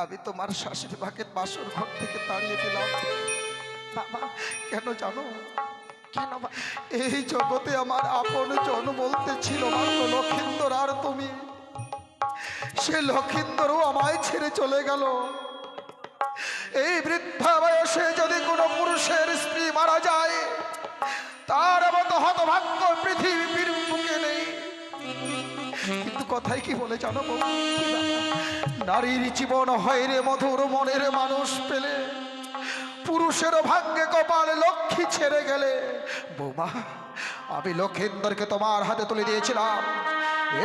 আমি তোমার শাশুড়ি মাকে বাসর ঘর থেকে তাড়িয়ে দিলাম। বাবা কেন জানো? কেন এই জগতে আমার আপন জন বলতে ছিল মাত্র লক্ষিন্দর আর তুমি। সে লক্ষিন্দরও আমায় ছেড়ে চলে গেল। এই বৃদ্ধা বয়সে যদি কোনো পুরুষের স্ত্রী মারা যায়, তার মতো হতভাগ্য পৃথিবীর বুকে নেই। কিন্তু কথাই কি বলে জানো? নারীর জীবন হয় রে মধুর, মনের মানুষ পেলে পুরুষের ভাগ্যে কপালে লক্ষ্মী ছেড়ে গেলে। বৌমা, আমি লক্ষিন্দরকে তোমার হাতে তুলে দিয়েছিলাম।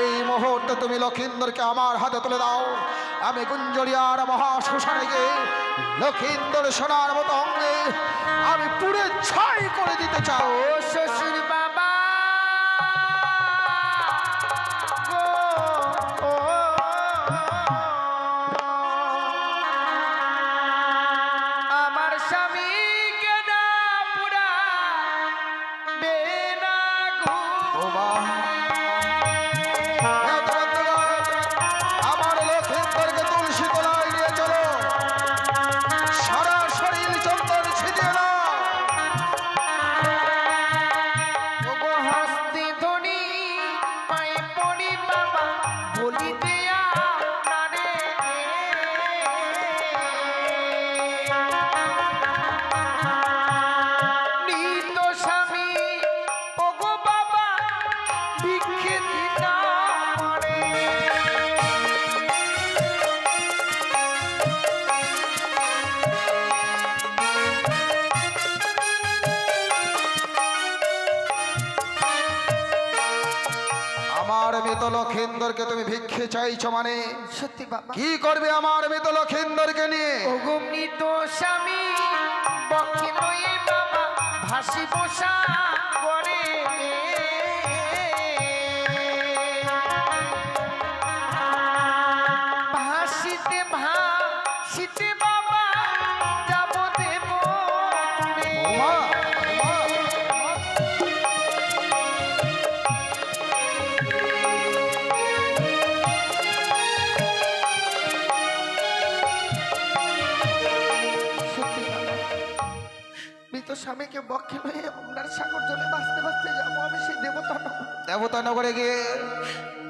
এই মুহূর্তে তুমি লক্ষিন্দরকে আমার হাতে তুলে দাও। আমি গুঞ্জরিয়ার মহাশ্মশানে গিয়ে লক্ষিন্দর সোনার মতো অঙ্গে আমি পুড়ে ছাই করে দিতে চাও। ও শ্বশুর বাবা গো, ও আমার স্বামীকে না পুরা বেনা গো। বৌমা, আমার লক্ষিন্দরকে তুলসী তলায় নিয়ে চলো। সারা শরীর চন্দন ছিটিয়ে দাও। ওগো হস্তে ধনি পায়ে পড়ি বাবা বলি দেয়া নারে। নিত স্বামী ওগো বাবা ভিক্ষে দিতা মারে। আমার মৃত লক্ষিন্দরকে তুমি ভিক্ষে চাইছো মানে সত্যি বাবা কি করবে আমার মৃত লক্ষিন্দরকে নিয়ে? ওগো মৃত স্বামী বক্ষে লয়ে বাবা ভাসি বসা করে। ভাসিতে ভাসিতে বাবা যাব দেব পুরে। বৌমা, বৌমা, সত্যি বাবা মৃত স্বামীকে বক্ষে লয়ে আপনার সাগর জলে ভাসতে ভাসতে যাবো আমি সেই দেবতা নব। দেবতা নগরে গিয়ে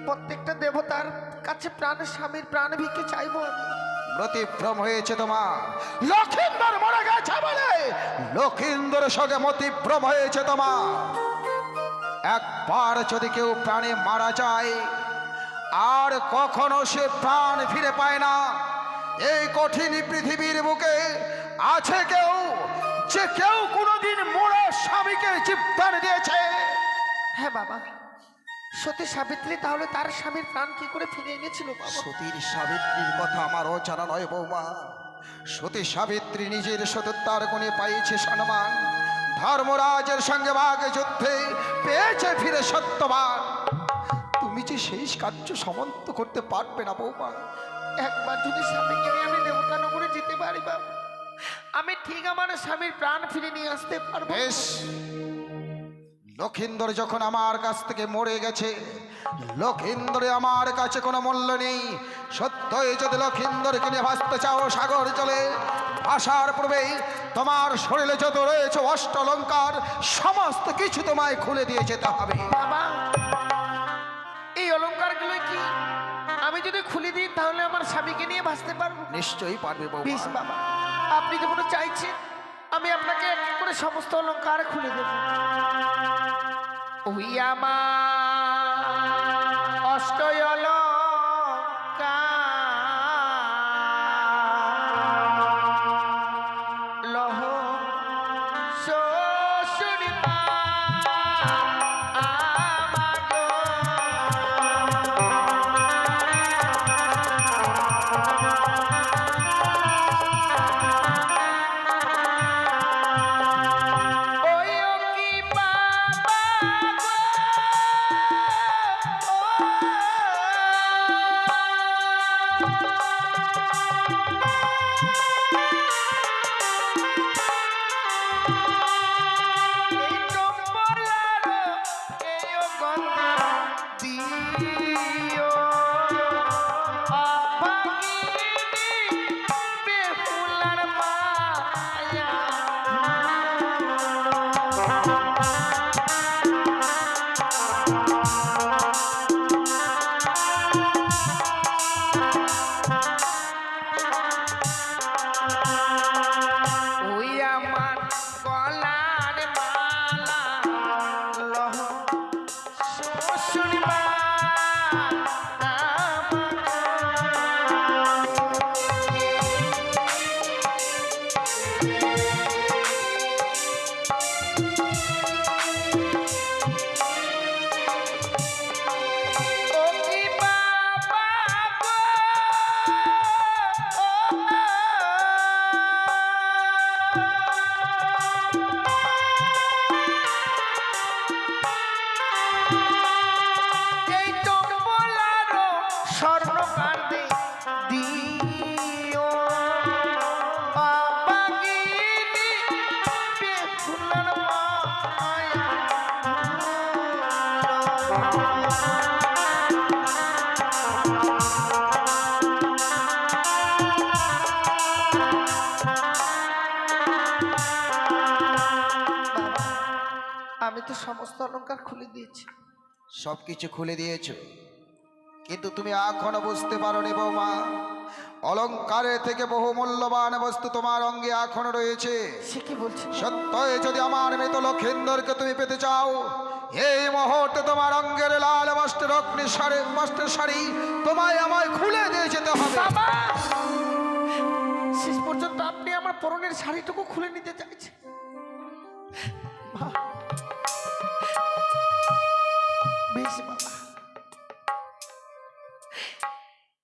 প্রত্যেকটা দেবতার কাছে প্রাণ স্বামীর প্রাণ ভিক্ষে চাইবো আমি। মতিভ্রম হয়েছে তোমার। লক্ষিন্দর মরে গেছে বলে লক্ষিন্দর সঙ্গে মতিভ্রম হয়েছে তোমার। একবার যদি কেউ প্রাণে মারা যায় আর কখনো সে প্রাণ ফিরে পায় না। এই কঠিন পৃথিবীর বুকে আছে কেউ যে কেউ কোনোদিন মোড়া স্বামীকে জীবদান দিয়েছে? হ্যাঁ বাবা সতী সাবিত্রী তাহলে তার স্বামীর প্রাণ কি করে ফিরে এনেছিল বাবা? সতীর সাবিত্রীর কথা আমারও জানা নয় বৌমা। সতী সাবিত্রী নিজের সততার গুণে পাইছে সম্মান। ধর্মরাজের সঙ্গে বাঘে যুদ্ধে পেয়েছে ফিরে সত্যবান। তুমি যে সেই কার্য সমন্ত করতে পারবে না বৌমা। একবার যদি স্বামীকে নিয়ে আমি দেবতা নগরে যেতে পারি বাবা আমি ঠিক আমার স্বামীর প্রাণ ফিরে নিয়ে আসতে পারবো। বেশ, লক্ষিন্দর যখন আমার কাছ থেকে মরে গেছে, লক্ষিন্দরে আমার কাছে কোনো মূল্য নেই। সত্যই যদি লক্ষিন্দরকে নিয়ে ভাসতে চাও সাগর জলে, ভাসার পূর্বেই তোমার শরীরে যত রয়েছে অষ্ট অলঙ্কার সমস্ত কিছু তোমায় খুলে দিয়ে যেতে হবে। বাবা এই অলংকারগুলো কি আমি যদি খুলে দিই তাহলে আমার স্বামীকে নিয়ে ভাসতে পারবো? নিশ্চয়ই পারবে বেশ বৌমা। বাবা আপনি যখন চাইছেন আমি আপনাকে এক এক করে সমস্ত অলংকার খুলে দেব। ওই আমার অষ্ট অলংকার লহ শ্বশুর মা আমাগো। ওই ও কি বাবা গো, এই টম্বলার এই ও গন্ধ দিও অভাগিনী ওই আমার গলার মালা লহ শ্বশুর মা ও কি বাবা গো এই টম্বলারো স্বর্ণকার দে দিও বাবাগিনি বেফুলার মায়া বাবা, আমি তো সমস্ত অলংকার খুলে দিয়েছি। সবকিছু খুলে দিয়েছো, কিন্তু তুমি এখনো বুঝতে পারোনি বৌমা, অলংকারের থেকে বহু মূল্যবান বস্তু তোমার অঙ্গে এখনো রয়েছে। সে কি বলছে? সত্যই যদি আমার মৃত লক্ষিন্দরকে তুমি পেতে চাও, এই মুহূর্তে তোমার অঙ্গের লাল বস্ত্রের শাড়ি তোমায় আমায় খুলে দিয়ে যেতে হবে। বাবা, শেষ পর্যন্ত আপনি আমার পরনের শাড়িটুকু খুলে নিতে চাইছেন? মা, বেশ বাবা,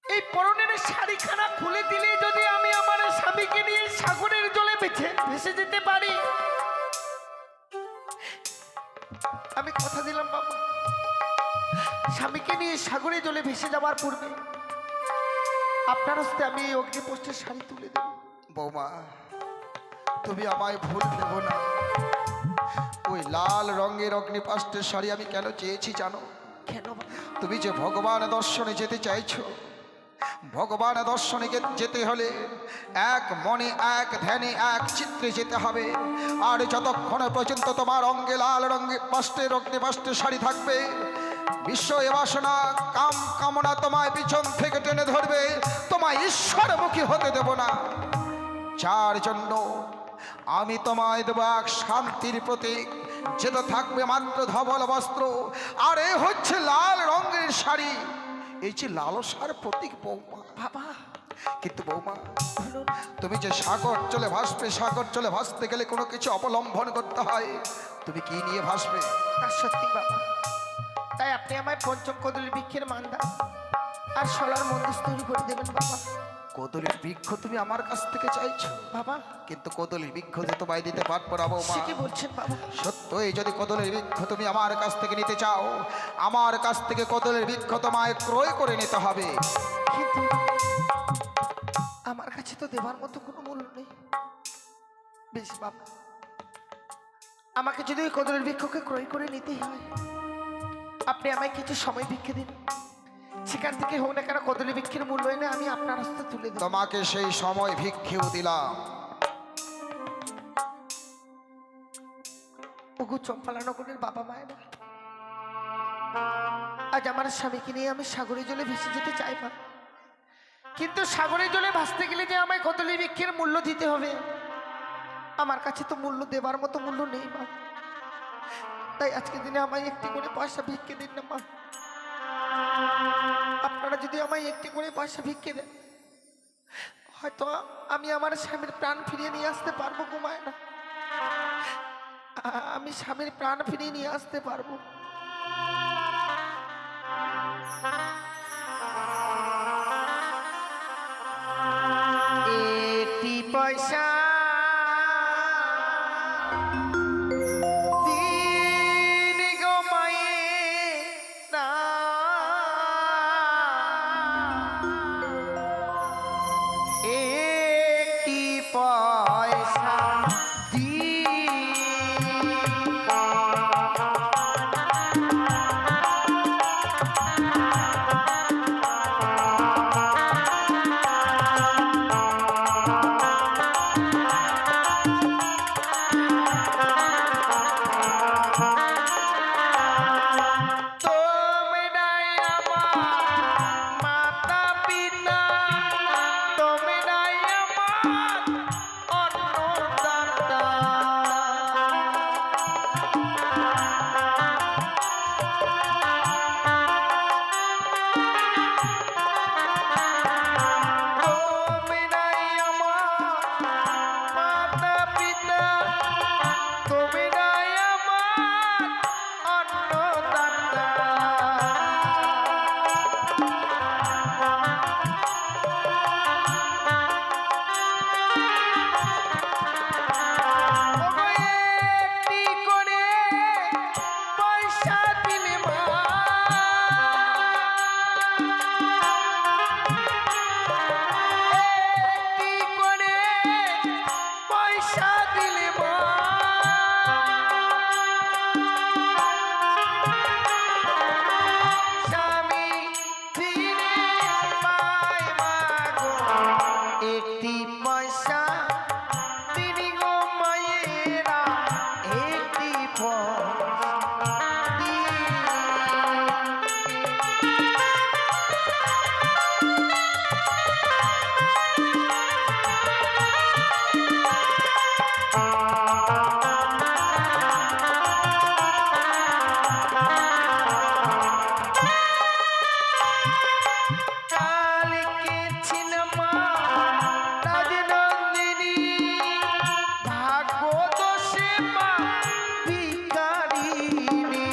এই পরনের শাড়িখানা খুলে দিলে যদি আমি আমার স্বামীকে নিয়ে সাগরের জলে ভেসে যেতে পারি, আমি কথা দিলাম বাবা, স্বামীকে নিয়ে সাগরে জলে ভেসে যাওয়ার পূর্বে আপনার হস্তে আমি এই অগ্নিপোষ্ঠের শাড়ি তুলে দেব। বৌমা, তুমি আমায় ভুল ভেবো না। ওই লাল রঙের অগ্নিপাষ্টের শাড়ি আমি কেন চেয়েছি জানো? কেন বাবা? তুমি যে ভগবান দর্শনে যেতে চাইছো, ভগবান দর্শনে যেতে হলে এক মনে এক ধ্যানে এক চিত্রে যেতে হবে। আর যতক্ষণ পর্যন্ত তোমার অঙ্গে লাল রঙের অগ্নিপাষ্টের শাড়ি থাকবে, বিশ্ব এ বাসনা কাম কামনা তোমায় পিছন থেকে টেনে ধরবে, তোমায় ঈশ্বরমুখী হতে দেব না। যার জন্য আমি তোমায় দেব এক শান্তির প্রতীক, যেটা থাকবে মাত্র ধবল বস্ত্র, আর এ হচ্ছে লাল রঙের শাড়ি। এই যে লালসার প্রতীক বৌমা। বাবা, কিন্তু বৌমা, বলুন। তুমি যে সাগর চলে ভাসবে, সাগর চলে ভাসতে গেলে কোনো কিছু অবলম্বন করতে হয়। তুমি কি নিয়ে ভাসবে? তা সত্যি বাবা, তাই আপনি আমায় পঞ্চম কদলী বৃক্ষের মান্দা আর সোলার মন্দির তৈরি করে দেবেন বাবা। কদলীর বৃক্ষ তুমি আমার কাছ থেকে চাইছো বাবা, কিন্তু কদলীর বৃক্ষ যে তোমায় দিতে পারবো না বৌমা। সে কি বলছেন বাবা? সত্যই যদি কদলের বৃক্ষ তুমি আমার কাছ থেকে নিতে চাও, আমার কাছ থেকে কদলের বৃক্ষ তোমায় ক্রয় করে নিতে হবে। কিন্তু আমার কাছে তো দেবার মতো কোনো মূল্য নেই। বেশ বাবা, আমাকে যদি ওই কদলের বৃক্ষকে ক্রয় করে নিতেই হয়, আপনি আমায় কিছু সময় ভিক্ষে দিন। সেখান থেকে হোক না কেন কদলী বৃক্ষের মূল্য এনে আমি আপনার হস্তে তুলে দেব। তোমাকে সেই সময় ভিক্ষেও দিলাম। ওগো চম্পালানগরের বাবা মায়েরা, আজ আমার স্বামীকে নিয়ে আমি সাগরের জলে ভেসে যেতে চাই মা, কিন্তু সাগরের জলে ভাসতে গেলে যে আমায় কদলী বৃক্ষের মূল্য দিতে হবে, আমার কাছে তো মূল্য দেবার মতো মূল্য নেই মা। তাই আজকে দিনে আমায় একটি করে পয়সা ভিক্ষে দিন না মা। আপনারা যদি আমায় একটি করে পয়সা ভিক্ষে দেন, হয়তো আমি আমার স্বামীর প্রাণ ফিরিয়ে নিয়ে আসতে পারবো গো মায়েরা। আমি স্বামীর প্রাণ ফিরিয়ে নিয়ে আসতে পারবো। একটি পয়সা দিন গো মায়েরা, একটি পয়সা একটি পয়সা তিনি গো মায়েরা একটি পয়সা দিয়ে। কালকে ছিলামা রাজনন্দিনী ভাগ্য দোষে মা ভিখারিণী।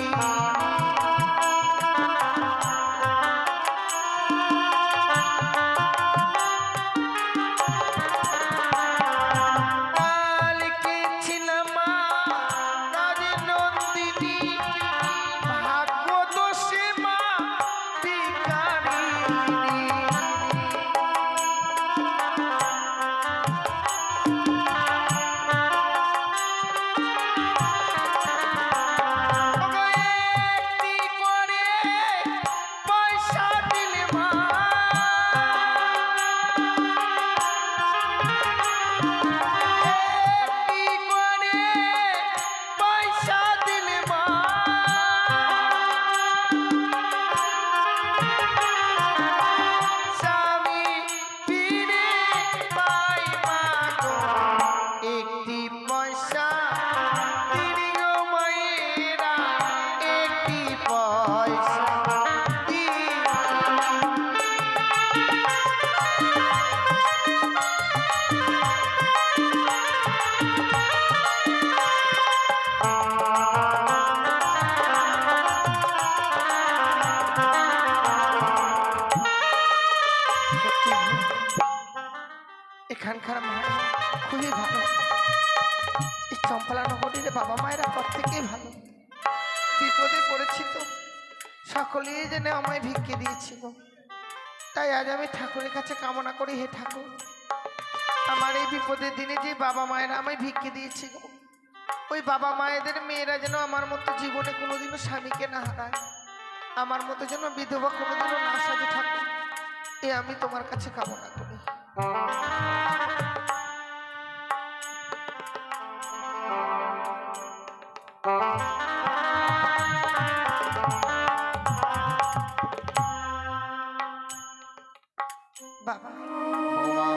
কালকে ছিলামা রাজনন্দিনী ভাগ্য দোষে মা ভিখারিণী। একটি করে পয়সা দিলে মা, একটি করে পয়সা দিলে মা, স্বামী ফিরে পাই মা গো একটি পয়সা তিনি গো মায়েরা একটি পয়সা দিয়ে। সত্যি এখানকার মা খুবই ভালো। এই চম্পলা নগরীর বাবা মায়েরা প্রত্যেকেই ভালো। বিপদে পড়েছি তো সকলেই যেন আমায় ভিক্ষে দিয়েছিল। তাই আজ আমি ঠাকুরের কাছে কামনা করি, হে ঠাকুর আমার এই বিপদের দিনে যে বাবা মায়েরা আমায় ভিক্ষে দিয়েছিল, ওই বাবা মায়েদের মেয়েরা যেন আমার মতো জীবনে কোনোদিনও স্বামীকে না হারায়, আমার মতো যেন বিধবা কোনোদিনও না সাজে। ঠাকুর এ আমি তোমার কাছে কামনা করি। বাবা বৌমা,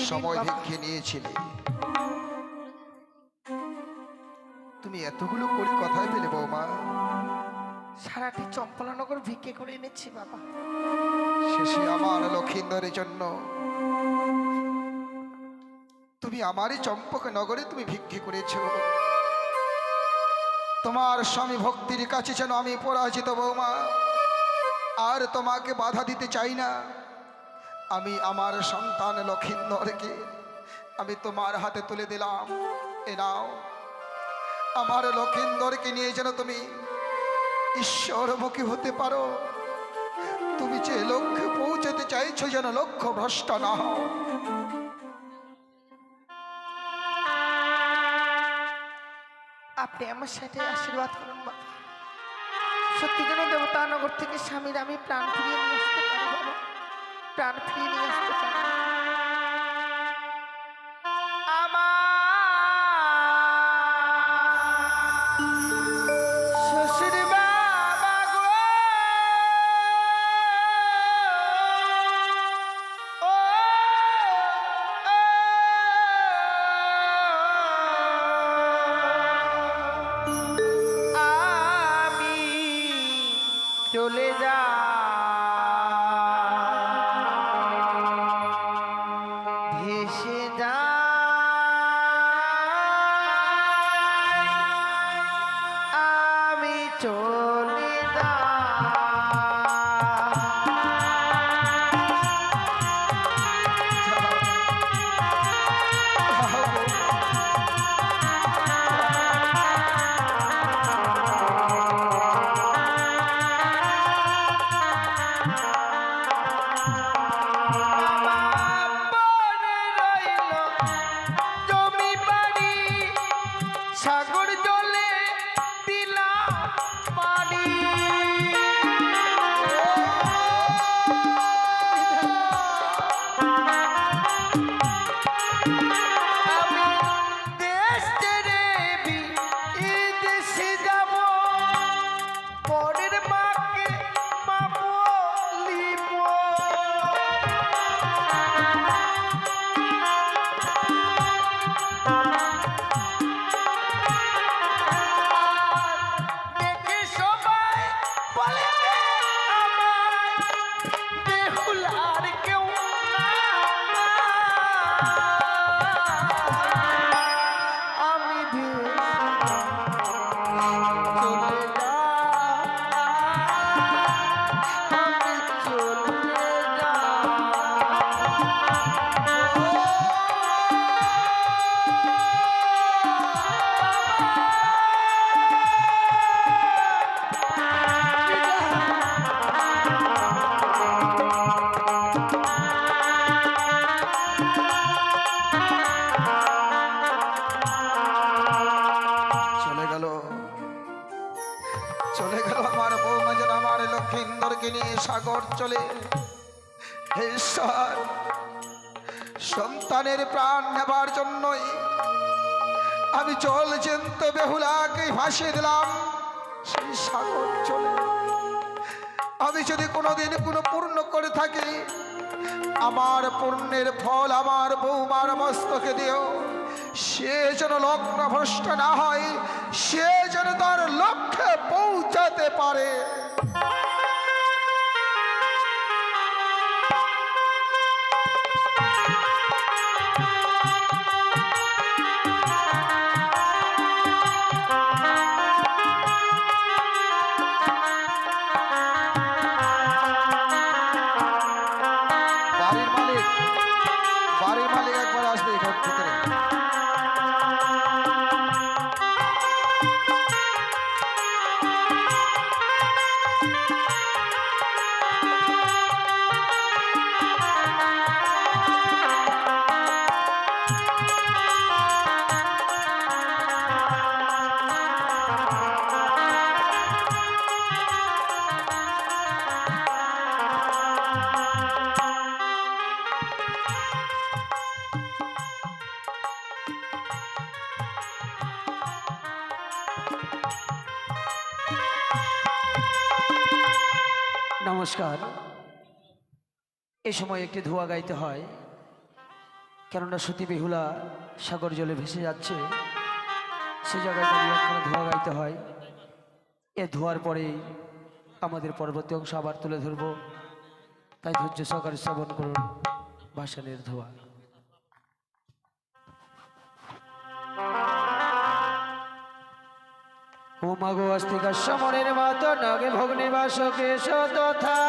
সময় ভিক্ষে নিয়েছিলে, তুমি এতগুলো করে কথাই পেলে বৌমা? সারাটি চম্পলানগর ভিক্ষে করে এনেছি বাবা। শেষে আমার লক্ষিন্দরের জন্য তুমি আমারই চম্পক নগরে তুমি ভিক্ষে করেছ। তোমার স্বামী ভক্তির কাছে যেন আমি পরাজিত বৌমা, আর তোমাকে বাধা দিতে চাই না। আমি আমার সন্তান লক্ষিন্দরকে আমি তোমার হাতে তুলে দিলাম। এ নাও, আমার লক্ষিন্দরকে নিয়ে যেন তুমি ঈশ্বরমুখী হতে পারো। তুমি যে লক্ষ্যে পৌঁছতে চাইছো যেন লক্ষ্য ভ্রষ্ট না হও। আপনি আমার সাথে আশীর্বাদ করুন বাবা। সত্যি যেন দেবতানগর থেকে স্বামীর আমি প্রাণ ফিরিয়ে নিয়ে আসতে পারি বাবা, প্রাণ ফিরিয়ে নিয়ে আসতে পারি। শ্বশুর বাবা গো, ও আমি চলে যা ভেসে যা আমি চলে যা। সাগর জলে দিলা পানি, চলে গেল চলে গেল আমার বৌমা যেন আমার লক্ষিন্দরকে নিয়ে সাগর চলে। হে ঈশ্বর, সন্তানের প্রাণ নেবার জন্যই আমি জল জ্যান্ত বেহুলাকে ভাসিয়ে দিলাম সেই সাগর চলে। আমি যদি কোনোদিন কোনো পূর্ণ করে থাকি, আমার পুণ্যের ফল আমার বৌমার মস্তকে দিও। সে যেন লগ্ন ভ্রষ্ট না হয়, সে যেন তার লক্ষ্যে পৌঁছাতে পারে। বাড়ির মালিক একবার আসবে ঘর থেকে। নমস্কার। এ সময় একটি ধোয়া গাইতে হয়, কেননা সতী বেহুলা সাগর জলে ভেসে যাচ্ছে, সে জায়গায় দাঁড়িয়ে একখানা ধোয়া গাইতে হয়। এ ধোয়ার পরেই আমাদের পরবর্তী অংশ আবার তুলে ধরব, তাই ধৈর্য সহকারে শ্রবণ করুন ভাসানের ধোয়া। ও মাগো অস্তিকা সমরের মাত নাগে ভগ্নিবাসকে শতথা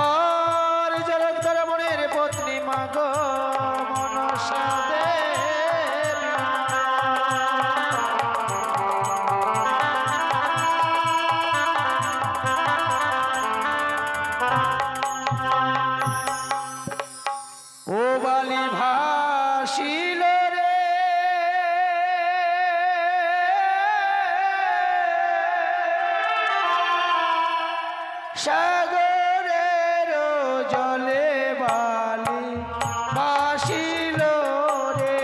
আর জগৎ মনের পত্নী মাগো মনসা দেবী। ও বালি ভাসিল রে সাগরের জলে বালি ভাসিল রে।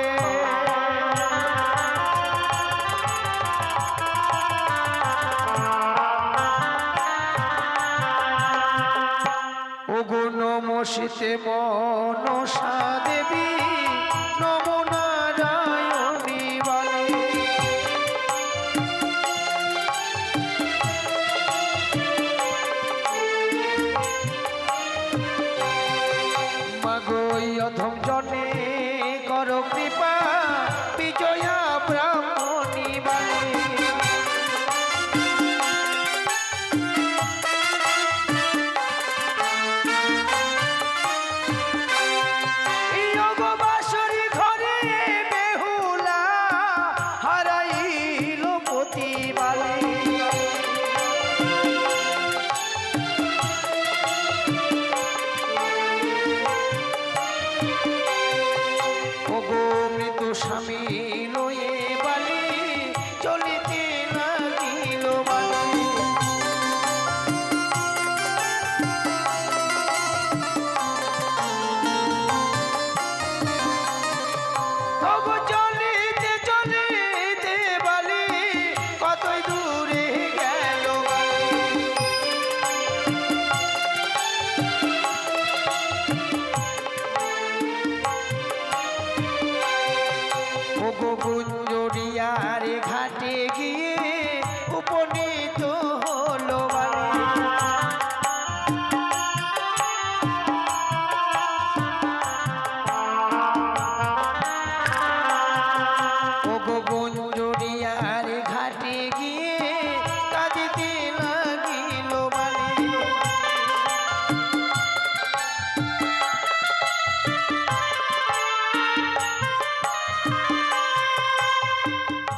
ওগো নমস্তে মনসা দেবী, নমো নারায়ণী বলে। মাগো অধম জনে কর কৃপা, বিজয়া ব্রাহ্মণী বলে। বাসরি ঘরে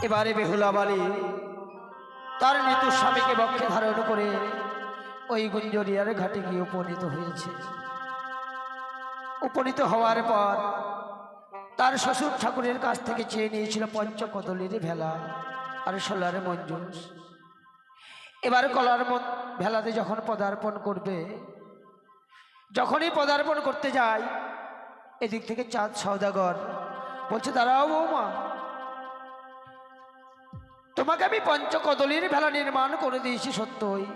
এবারে বেহুলা বালি তার মৃত্যু স্বামীকে বক্ষে ধারণ করে ওই গুঞ্জরিয়ার ঘাটে গিয়ে উপনীত হয়েছে। উপনীত হওয়ার পর তার শ্বশুর ঠাকুরের কাছ থেকে চেয়ে নিয়েছিল পঞ্চকদলীর ভেলা আর সোলার মঞ্জুস। এবার কলার ভেলাতে যখন পদার্পণ করবে, যখনই পদার্পণ করতে যায়, এদিক থেকে চাঁদ সওদাগর বলছে, দাঁড়াও বৌমা, তোমাকে আমি পঞ্চকদলীর ভেলা নির্মাণ করে দিয়েছি সত্যই,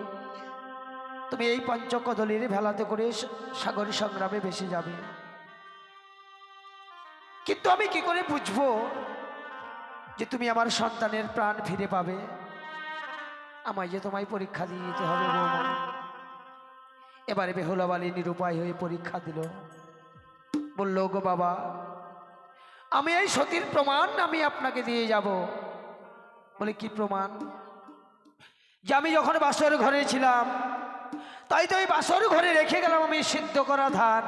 তুমি এই পঞ্চকদলীর ভেলাতে করে সাগরী সংগ্রামে ভেসে যাবে। কিন্তু আমি কি করে বুঝবো যে তুমি আমার সন্তানের প্রাণ ফিরে পাবে? আমায় যে তোমায় পরীক্ষা দিয়ে দিতে হবে বৌমা। এবারে বেহুলা বালি নিরুপায় হয়ে পরীক্ষা দিল। বলল, গো বাবা, আমি এই সতীর প্রমাণ আমি আপনাকে দিয়ে যাব। বলে, কি প্রমাণ? যে আমি যখন বাসর ঘরে ছিলাম, তাই তো ওই বাসর ঘরে রেখে গেলাম আমি সিদ্ধ করা ধান।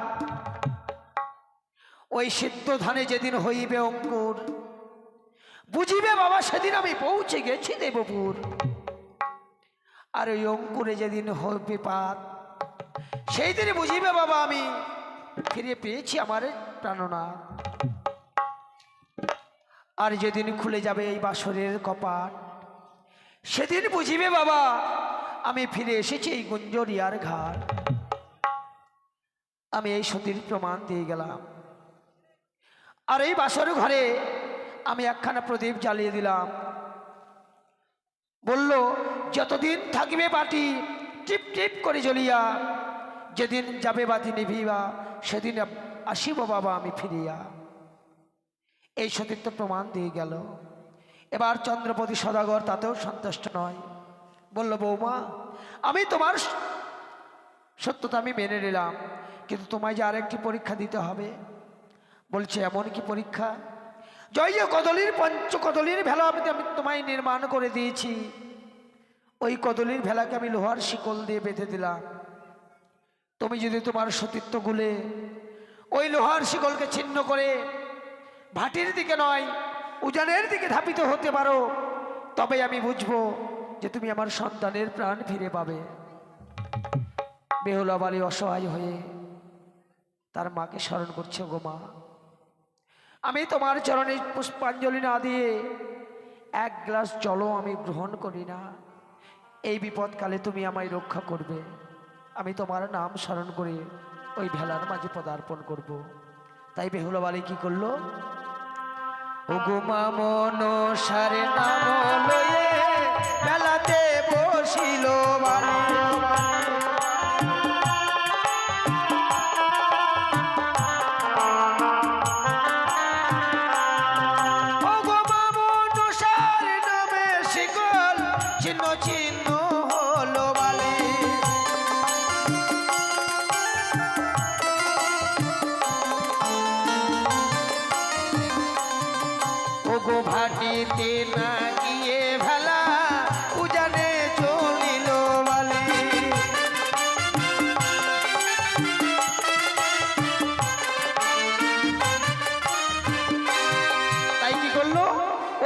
ওই সিদ্ধ ধানে যেদিন হইবে অঙ্কুর, বুঝিবে বাবা সেদিন আমি পৌঁছে গেছি দেবপুর। আর ওই অঙ্কুরে যেদিন হইবে পাত, সেই দিন বুঝিবে বাবা আমি ফিরে পেয়েছি আমার প্রাণনাথ। আর যেদিন খুলে যাবে এই বাসরের কপাট, সেদিন বুঝিবে বাবা আমি ফিরে এসেছি এই গুঞ্জরিয়ার ঘাট। আমি এই সতীর প্রমাণ দিয়ে গেলাম। আর এই বাসর ঘরে আমি একখানা প্রদীপ জ্বালিয়ে দিলাম। বলল, যতদিন থাকিবে বাতি টিপ টিপ করে জ্বলিয়া, যেদিন যাবে বাতি নিভিবা, সেদিন আসিব বাবা আমি ফিরিয়া। এই সতীত্ব প্রমাণ দিয়ে গেল। এবার চন্দ্রপতি সদাগর তাতেও সন্তুষ্ট নয়। বলল, বৌমা, আমি তোমার সত্যতা আমি মেনে নিলাম, কিন্তু তোমায় যে আরেকটি পরীক্ষা দিতে হবে। বলছে, এমন কি পরীক্ষা? জয় কদলীর পঞ্চকদলীর ভেলা আমি তোমায় নির্মাণ করে দিয়েছি। ওই কদলীর ভেলাকে আমি লোহার শিকল দিয়ে বেঁধে দিলাম। তুমি যদি তোমার সতীত্ব গুলে ওই লোহার শিকলকে ছিন্ন করে ভাটির দিকে নয় উজানের দিকে ধাপিত হতে পারো, তবে আমি বুঝবো যে তুমি আমার সন্তানের প্রাণ ফিরে পাবে। বেহুলা বালি অসহায় হয়ে তার মাকে স্মরণ করছে, গো মা, আমি তোমার চরণে পুষ্পাঞ্জলি না দিয়ে এক গ্লাস জলও আমি গ্রহণ করি না। এই বিপদকালে তুমি আমায় রক্ষা করবে। আমি তোমার নাম স্মরণ করে ওই ভেলার মাঝে পদার্পণ করব। তাই বেহুলা বালি কি করলো? ও গো মা, মনসারে নাম লয়ে ভেলাতে বসিল বালি। চিহ্ন চিহ্ন হলো বালি। ওগো ভাটিতে না গিয়ে ভেলা উজানে চলিল বালি। তাই কি করলো?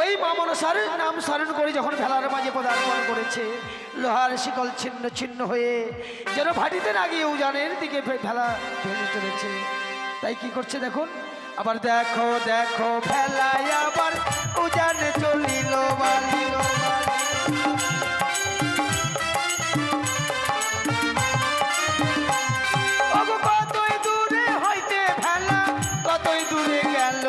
ওই মা মনসার নাম স্মরণ করে যখন ভেলার মাঝে পদার্পণ করেছে, লোহার শিকল ছিন্ন ছিন্ন হয়ে যেন ভাটিতে না গিয়ে উজানের দিকে ভেলা ভেঙে চলেছে। তাই কি করছে দেখুন, আবার দেখো দেখো ভেলায় আবার উজানে চলিল বালি। কতই দূরে হইতে ভেলা কতই দূরে গেল।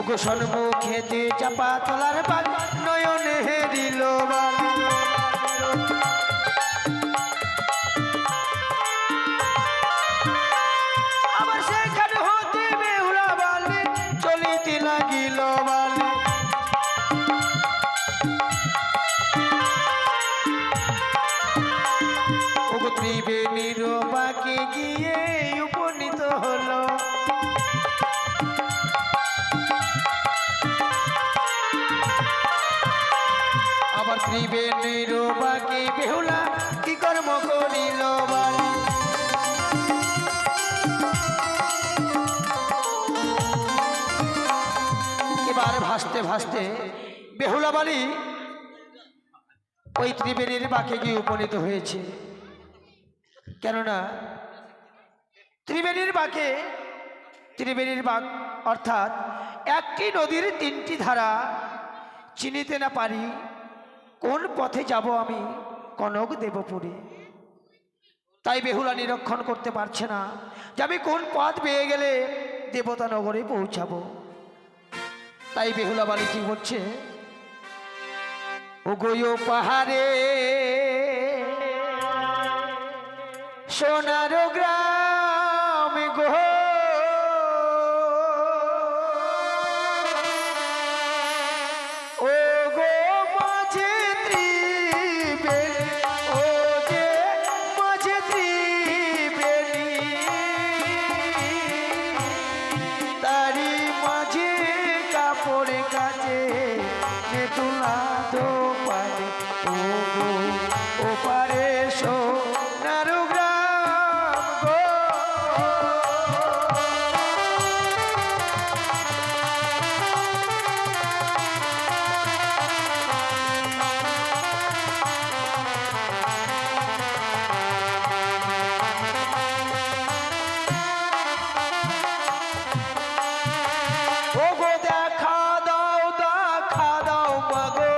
ওগো সম্মুখেতে চাপা তলার বাগ নয়নে হেরিল বালি। আবার সেখানে হতে বেহুলা বালি চলিতে লাগিল বালি। ওগো ত্রিবেণীর বাঁকে গিয়ে উপনীত হলো। আবার ত্রিবেণীর বাঁকে বেহুলা কি কর্ম করিল বালি। এবার ভাসতে ভাসতে বেহুলা বালি ওই ত্রিবেণীর বাঁকে গিয়ে উপনীত হয়েছে। কেননা ত্রিবেণীর বাঁক অর্থাৎ একটি নদীর তিনটি ধারা চিনিতে না পারি কোন পথে যাব আমি কনক দেবপুরে। তাই বেহুলা নিরীক্ষণ করতে পারছে না যে আমি কোন পথ পেয়ে গেলে দেবতা নগরে পৌঁছাবো। তাই বেহুলা বালি কি করছে, ও গো পাহাড়ে সোনার গ্রাম গো, ও গো মাঝে ত্রিবেণী, ও যে মাঝে ত্রিবেণী, তারি মাঝে কাপড়ে কাজে নেতুলা দো পারে, ও গো ও পারে সোনার গ্রাম গো। ও গো দেখা দাও মাগো,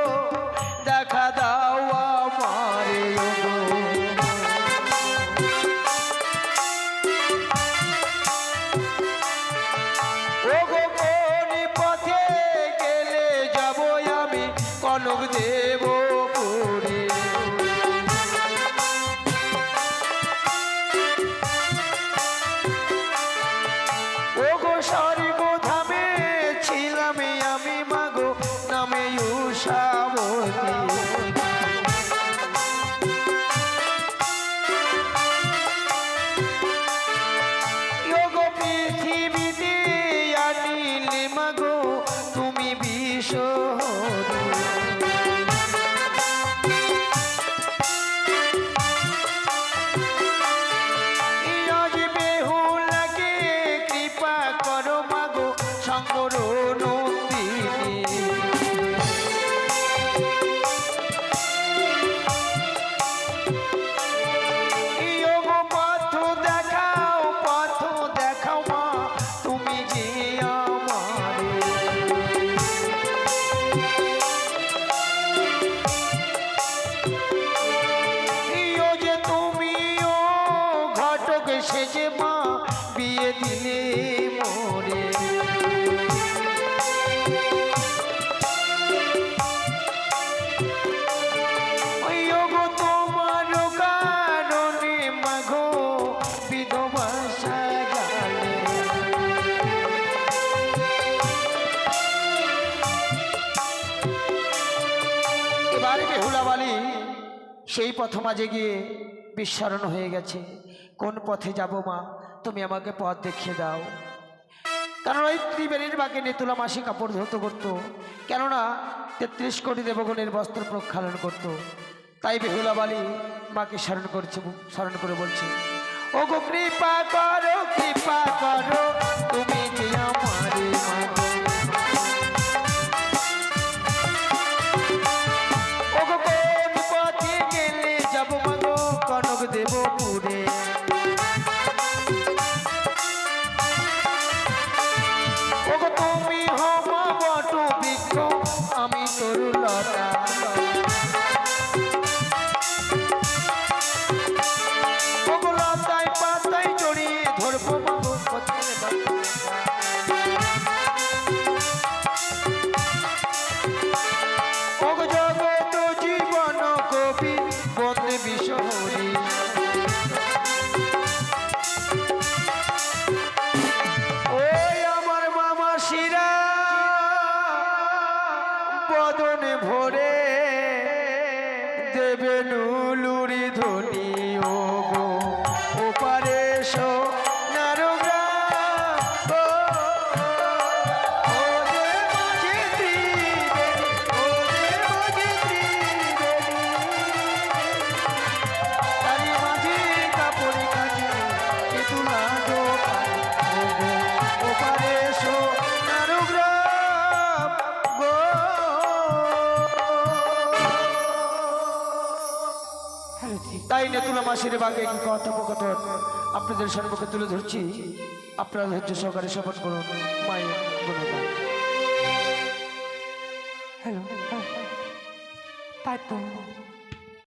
দেখা দাও আমারে ও গো। ও গো কোন পথে গেলে যাব আমি কনক দেবপুরে। ও গো স্বর্গ ধামে ছিলাম আমি মাগো নামে উষাবতী। ও গো পৃথিবীতে আনিলে মাগো তুমি বিশ্বহরি। আজ বেহুলাকে কৃপা করো মাগো শঙ্কর নন্দিনী। ও গো পথ দেখাও মা তুমি যে আমারে। ও যে তুমিও ঘটক সেজে মা বিয়ে দিলে মোরে। ওই ও গো তোমার কারণে মাগো বিধবা সাজালে। এবার বেহুলা বালি সেই পথ মাঝে গিয়ে বিস্মরণ হয়ে গেছে। কোন পথে যাব মা, তুমি আমাকে পথ দেখিয়ে দাও। কারণ ওই ত্রিবেণীর বাঁকে নেতুলা মাসি কাপড় ধৌত করতো, কেননা ৩৩ কোটি দেবগণের বস্ত্র প্রক্ষালন করত। তাই বেহুলা বালি মাকে স্মরণ করে বলছে, ও গো কৃপা করো তুমি যে আমারে মাগো। ও গো কোন পথে গেলে যাব মাগো কনক দেবপুরে। ও গো তুমি হমা বট বৃক্ষ আমি তরুলতা। ও গো লতায় পাতায় জড়িয়ে ধরবো মাগো পথের বাতা। বদনে ভরে দেবে নুলুরি ধ্বনি ও গো ওপারে সোনার গ্রাম ও ওদের মাঝে ত্রিবেণী ওদের মাঝে ত্রিবেণী তারি মাঝে কাপড় কাজে তুলা দোকান ও গো ওপারে সোনার গ্রাম গো। তাই না তুলা মাসির বাগে কি কথোপকথন আপনাদের সম্মুখে তুলে ধরছি, আপনারা ধৈর্য সহকারে শপথ করুন মায়ের গুণগান। হ্যালো, তাই তো